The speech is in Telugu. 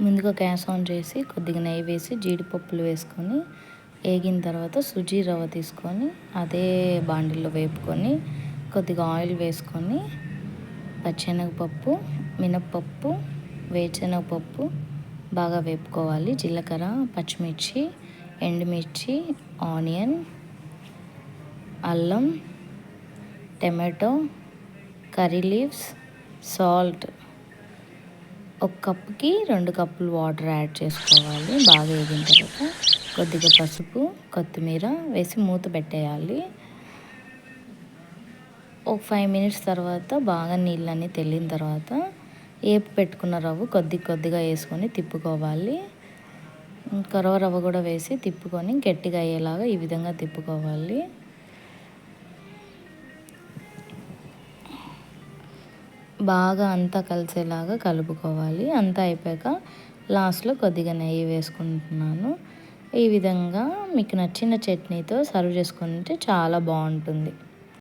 ముందుగా గ్యాస్ ఆన్ చేసి కొద్దిగా నెయ్యి వేసి జీడిపప్పులు వేసుకొని వేగిన తర్వాత సుజీ రవ్వ తీసుకొని అదే బాండిల్లో వేపుకొని కొద్దిగా ఆయిల్ వేసుకొని పచ్చెనగపప్పు, మినప్పప్పు, వేరుశనగపప్పు బాగా వేపుకోవాలి. జీలకర్ర, పచ్చిమిర్చి, ఎండుమిర్చి, ఆనియన్, అల్లం, టమాటో, కర్రీ లీవ్స్, సాల్ట్, ఒక కప్పుకి 2 కప్పులు వాటర్ యాడ్ చేసుకోవాలి. బాగా వేగిన తర్వాత కొద్దిగా పసుపు, కొత్తిమీర వేసి మూత పెట్టేయాలి. ఒక 5 మినిట్స్ తర్వాత బాగా నీళ్ళన్నీ తెల్లిన తర్వాత ఏపు పెట్టుకున్న రవ్వ కొద్దిగా వేసుకొని తిప్పుకోవాలి. కరవ రవ్వ కూడా వేసి తిప్పుకొని గట్టిగా అయ్యేలాగా ఈ విధంగా తిప్పుకోవాలి. బాగా అంతా కలిసేలాగా కలుపుకోవాలి. అంతా అయిపోయాక లాస్ట్లో కొద్దిగా నెయ్యి వేసుకుంటున్నాను. ఈ విధంగా మీకు నచ్చిన చట్నీతో సర్వ్ చేసుకుంటే చాలా బాగుంటుంది.